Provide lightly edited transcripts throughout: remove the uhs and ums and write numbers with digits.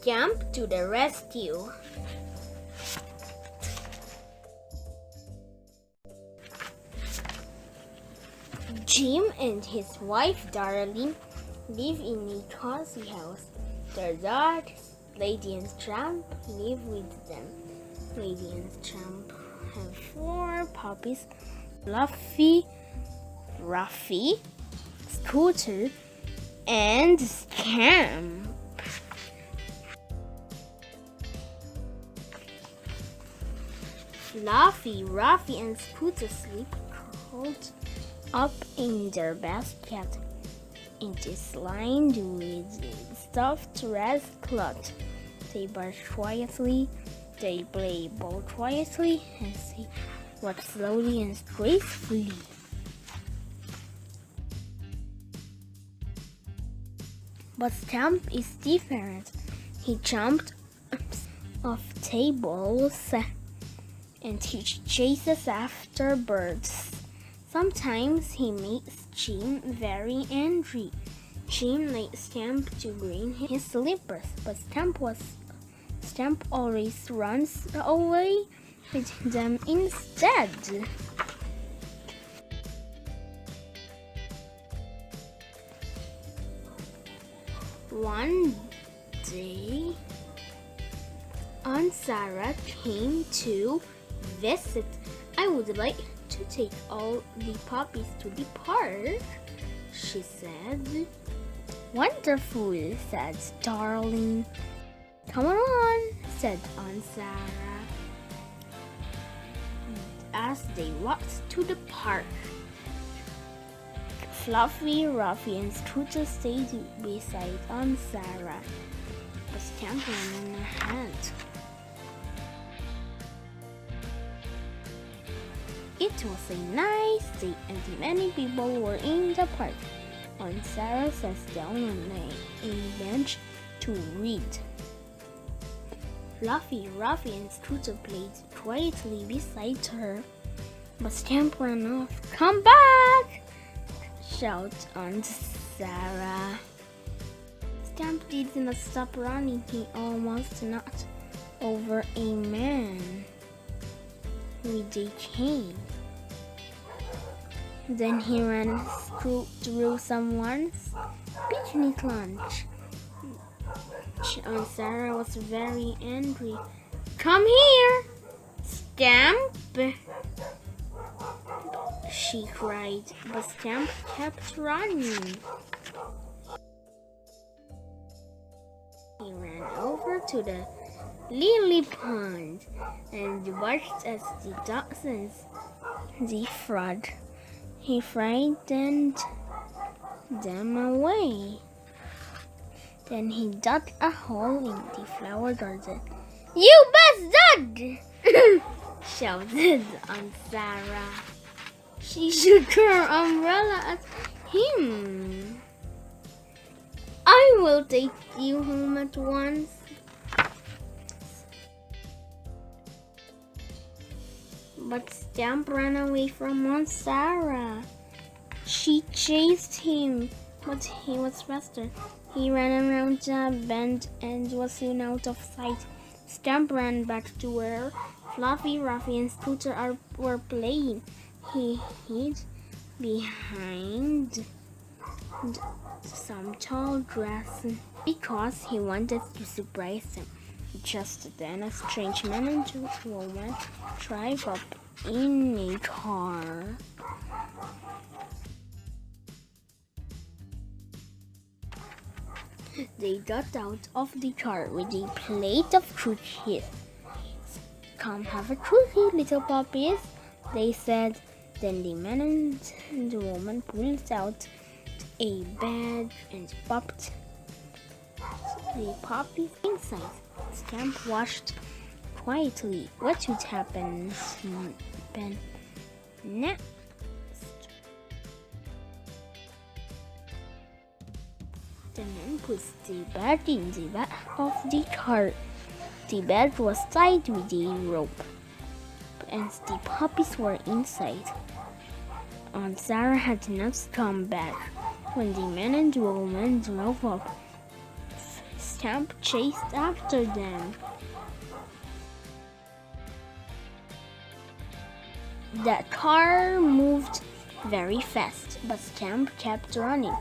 SCAMP to the rescue. Jim and his wife Darlene live in a cozy house. Their dogs, Lady and Scamp, live with them. Lady and Scamp have 4 puppies: Fluffy, Ruffy, Scooter, and SCAMP. Fluffy, Ruffy, and Scooter sleep curled up in their basket. It is lined with stuffed red cloth. They bark quietly, they play ball quietly, and they walk slowly and gracefully. But SCAMP is different. He jumped off tables and he chases after birds. Sometimes he makes Jim very angry. Jim likes SCAMP to clean his slippers, but SCAMP always runs away with them instead. One day, Aunt Sarah came to visit. I would like to take all the puppies to the park, she said. Wonderful, said Darling. Come on, said Aunt Sarah. As they walked to the park, Fluffy, Ruffy, and Scooter stayed beside Aunt Sarah, but SCAMP ran ahead. It was a nice day and many people were in the park. Aunt Sarah sat down on a bench to read. Fluffy, Ruffy, and Scooter played quietly beside her, but SCAMP ran off. Come back! Shouted Aunt Sarah. SCAMP did not stop running. He almost knocked over a man with a cane. Then he ran through someone's picnic lunch. Aunt Sarah was very angry. Come here, SCAMP, she cried, but SCAMP kept running. He ran over to the lily pond and watched as the dachshunds defraud. He frightened them away. Then he dug a hole in the flower garden. You bastard! shouted Aunt Sarah. She shook her umbrella at him. I will take you home at once. But SCAMP ran away from Aunt Sarah. She chased him, but he was faster. He ran around the bend and was soon out of sight. SCAMP ran back to where Fluffy, Ruffy, and Scooter were playing. He hid behind some tall grass because he wanted to surprise them. Just then, a strange man and a woman drive up in a car. They got out of the car with a plate of cookies. Come have a cookie, little puppies, they said. Then the man and the woman pulled out a bag and popped the puppies inside. SCAMP watched quietly. What would happen next? The man put the bag in the back of the car. The bag was tied with a rope, and the puppies were inside. Aunt Sarah had not come back. When the man and the woman drove up, Scamp chased after them. The car moved very fast, but Scamp kept running.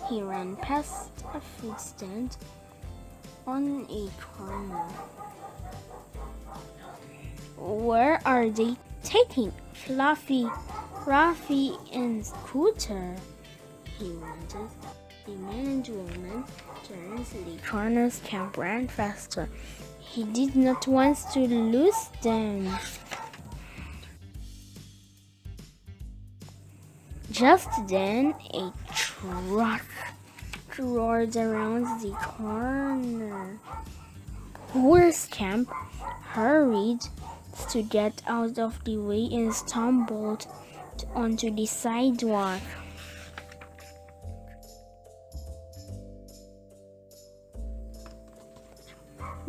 He ran past a food stand on a corner. Where are they taking Fluffy, Ruffy, and Scooter? He wondered. The man and woman turned the corner. Scamp ran faster. He did not want to lose them. Just then, a truck roared around the corner. Poor Scamp hurried to get out of the way and stumbled onto the sidewalk.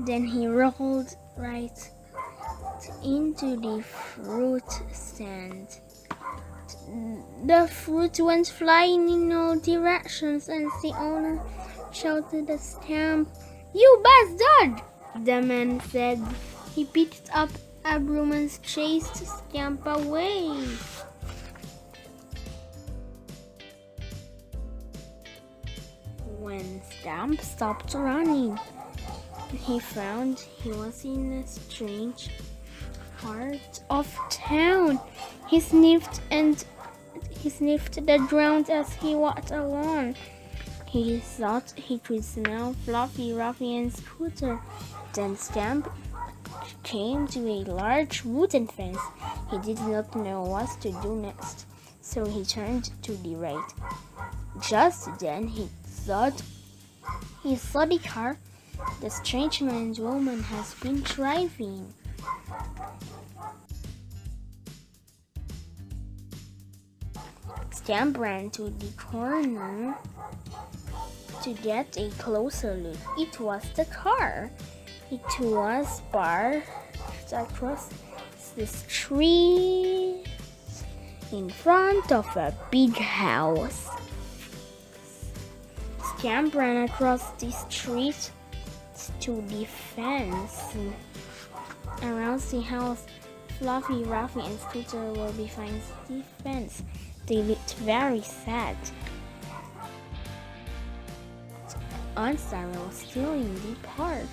Then he rolled right into the fruit stand. The fruit went flying in all directions, and the owner shouted at Scamp, "You bastard!" The man said. He picked up a broom and chased Scamp away. When Scamp stopped running, he found he was in a strange part of town. He sniffed the ground as he walked along. He thought he could smell Fluffy, Ruffy, and Scooter. Then Scamp came to a large wooden fence. He did not know what to do next, so he turned to the right. Just then he saw the car the strange man and woman has been driving. Scamp ran to the corner to get a closer look. It was the car. It was parked across the street in front of a big house. Scamp ran across the street to the fence. Around the house, Fluffy, Ruffy, and Scooter were behind the fence. They looked very sad. Aunt Sarah was still in the park.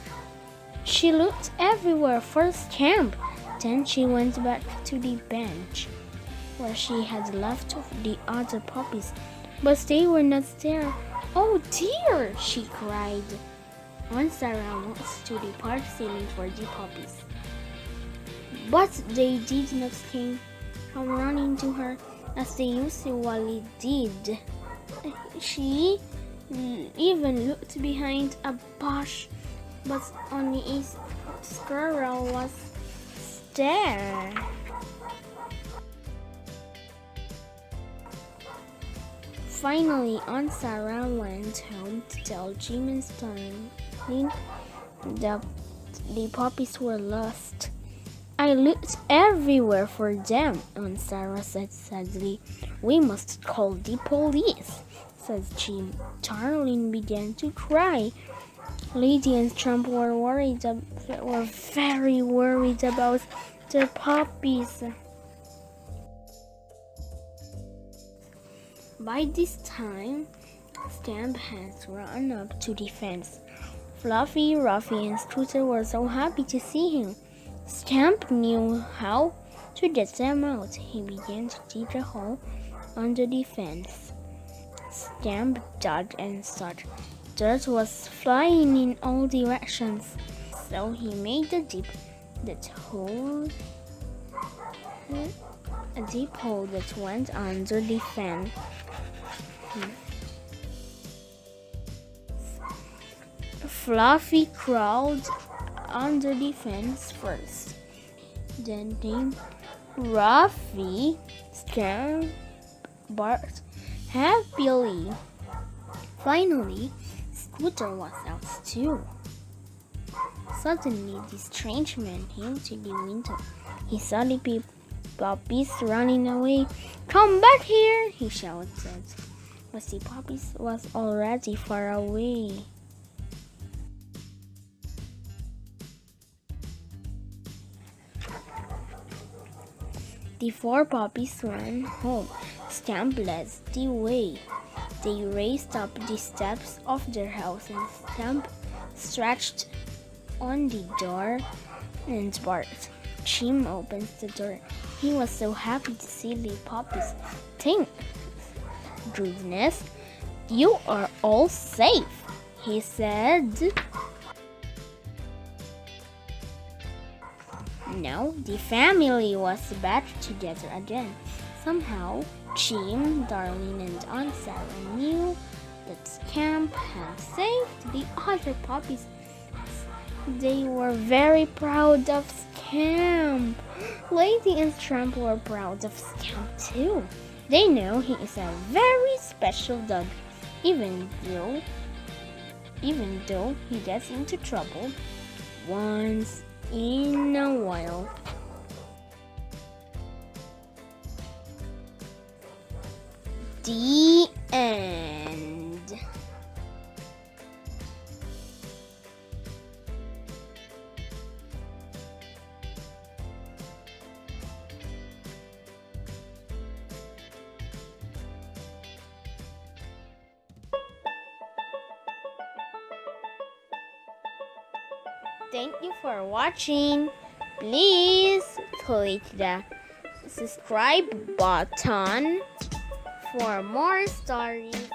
She looked everywhere for Scamp. Then she went back to the bench where she had left the other puppies, but they were not there. "Oh dear!" she cried. Aunt Sarah walked to the park ceiling for the puppies, but they did not come running to her as they usually did. She even looked behind a bush, but only a squirrel was there. Finally, Aunt Sarah went home to tell Jim and Sterling that the puppies were lost. "I looked everywhere for them," Aunt Sarah said sadly. "We must call the police," said Jim. Sterling began to cry. Lady and Trump were very worried about their puppies. By this time, Scamp had run up to the fence. Fluffy, Ruffy, and Scooter were so happy to see him. Scamp knew how to get them out. He began to dig a hole under the fence. Scamp dug and thought dirt was flying in all directions, so he made a deep hole that went under the fence. Fluffy crawled under the fence first. Then came Ruffy. Scamp barked happily. Finally, Scooter was out too. Suddenly, the strange man came to the window. He saw the puppies running away. "Come back here!" he shouted. But the puppies was already far away. The 4 puppies ran home. Scamp led the way. They raced up the steps of their house and Scamp stretched on the door and barked. Jim opens the door. He was so happy to see the puppies. Thank goodness, you are all safe, he said. Now the family was back together again. Somehow, Jim, Darlene, and Aunt Sarah knew that Scamp had saved the other puppies. They were very proud of Scamp. Lady and Tramp were proud of Scamp too. They know he is a very special dog, even though he gets into trouble once in a while. The end. Thank you for watching. Please click the subscribe button for more stories.